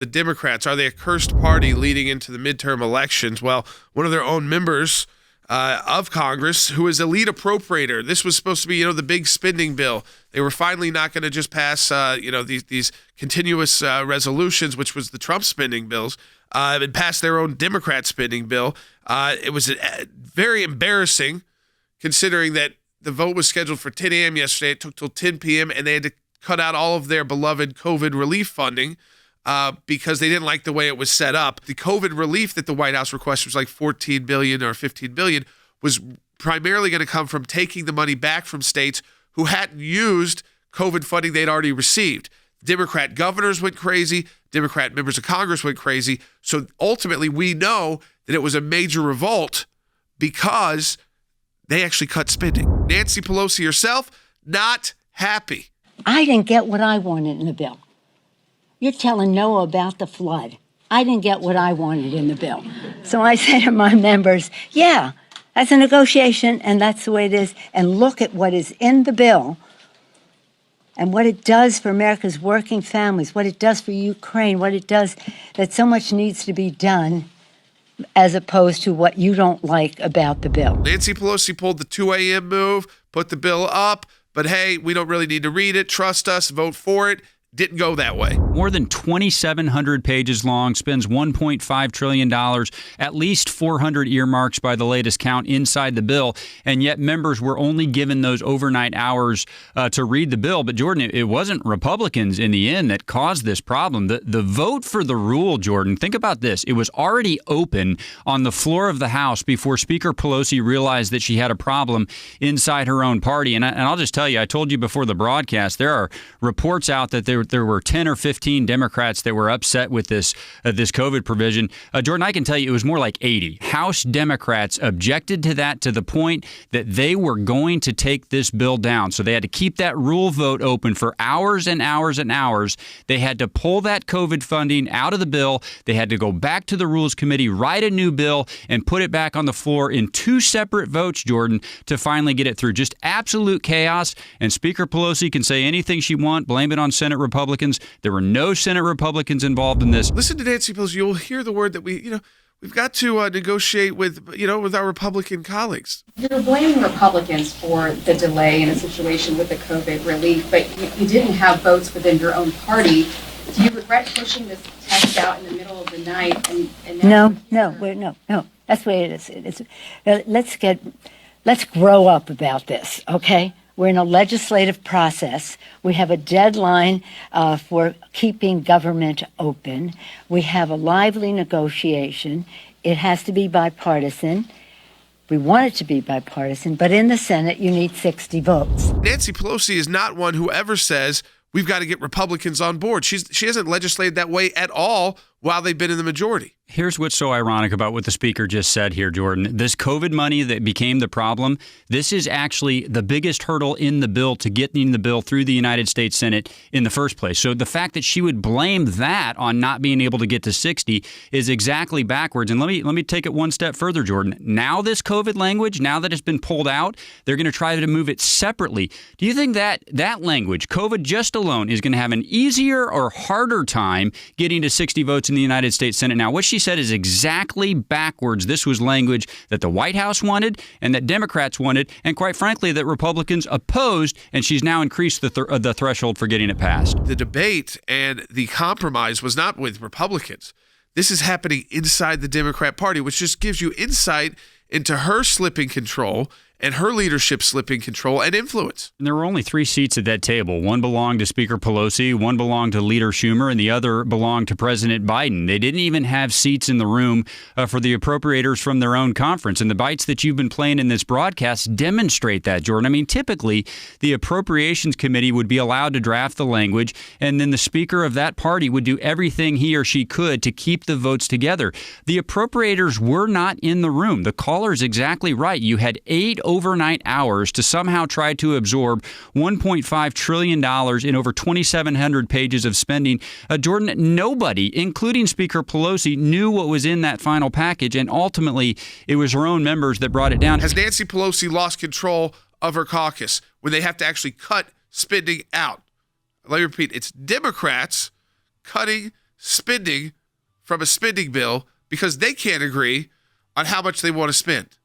The Democrats, are they a cursed party leading into the midterm elections? Well, one of their own members of Congress, who is a lead appropriator. This was supposed to be, the big spending bill. They were finally not going to just pass, these continuous resolutions, which was the Trump spending bills, and pass their own Democrat spending bill. It was very embarrassing, considering that the vote was scheduled for 10 a.m. yesterday. It took till 10 p.m., and they had to cut out all of their beloved COVID relief funding because they didn't like the way it was set up. The COVID relief that the White House requested was like $14 billion or $15 billion, was primarily going to come from taking the money back from states who hadn't used COVID funding they'd already received. Democrat governors went crazy. Democrat members of Congress went crazy. So ultimately, we know that it was a major revolt because they actually cut spending. Nancy Pelosi herself, not happy. I didn't get what I wanted in the bill. You're telling Noah about the flood. I didn't get what I wanted in the bill. So I say to my members, yeah, that's a negotiation, and that's the way it is. And look at what is in the bill and what it does for America's working families, what it does for Ukraine, what it does, that so much needs to be done as opposed to what you don't like about the bill. Nancy Pelosi pulled the 2 a.m. move, put the bill up, but hey, we don't really need to read it. Trust us, vote for it. Didn't go that way. More than 2,700 pages long, spends $1.5 trillion, at least 400 earmarks by the latest count inside the bill, and yet members were only given those overnight hours to read the bill. But, Jordan, it wasn't Republicans in the end that caused this problem. The vote for the rule, Jordan, think about this. It was already open on the floor of the House before Speaker Pelosi realized that she had a problem inside her own party. And I'll just tell you, I told you before the broadcast, there are reports out that there were 10 or 15 Democrats that were upset with this COVID provision. Jordan, I can tell you it was more like 80. House Democrats objected to that to the point that they were going to take this bill down. So they had to keep that rule vote open for hours and hours and hours. They had to pull that COVID funding out of the bill. They had to go back to the Rules Committee, write a new bill, and put it back on the floor in two separate votes, Jordan, to finally get it through. Just absolute chaos. And Speaker Pelosi can say anything she wants, blame it on Senate Republicans. There were no Senate Republicans involved in this. Listen to Nancy Pelosi. You'll hear the word that we've got to negotiate with our Republican colleagues. You're blaming Republicans for the delay in a situation with the COVID relief, but you didn't have votes within your own party. Do you regret pushing this test out in the middle of the night? No. That's the way it is. Let's grow up about this, okay? We're in a legislative process. We have a deadline for keeping government open. We have a lively negotiation. It has to be bipartisan. We want it to be bipartisan, but in the Senate, you need 60 votes. Nancy Pelosi is not one who ever says we've got to get Republicans on board. She hasn't legislated that way at all while they've been in the majority. Here's what's so ironic about what the speaker just said here, Jordan. This COVID money that became the problem, this is actually the biggest hurdle in the bill to getting the bill through the United States Senate in the first place. So the fact that she would blame that on not being able to get to 60 is exactly backwards. And let me take it one step further, Jordan. Now this COVID language, now that it's been pulled out, they're going to try to move it separately. Do you think that language, COVID just alone, is going to have an easier or harder time getting to 60 votes in the United States Senate? Now, what she said is exactly backwards. This was language that the White House wanted and that Democrats wanted, and quite frankly, that Republicans opposed, and she's now increased the threshold for getting it passed. The debate and the compromise was not with Republicans. This is happening inside the Democrat Party, which just gives you insight into her slipping control and her leadership slipping control and influence. And there were only 3 seats at that table. One belonged to Speaker Pelosi, one belonged to Leader Schumer, and the other belonged to President Biden. They didn't even have seats in the room for the appropriators from their own conference. And the bites that you've been playing in this broadcast demonstrate that, Jordan. I mean, typically, the Appropriations Committee would be allowed to draft the language, and then the Speaker of that party would do everything he or she could to keep the votes together. The appropriators were not in the room. The caller's exactly right. You had 8 overnight hours to somehow try to absorb $1.5 trillion in over 2,700 pages of spending. Jordan, nobody, including Speaker Pelosi, knew what was in that final package, and ultimately it was her own members that brought it down. Has Nancy Pelosi lost control of her caucus when they have to actually cut spending out? Let me repeat, it's Democrats cutting spending from a spending bill because they can't agree on how much they want to spend.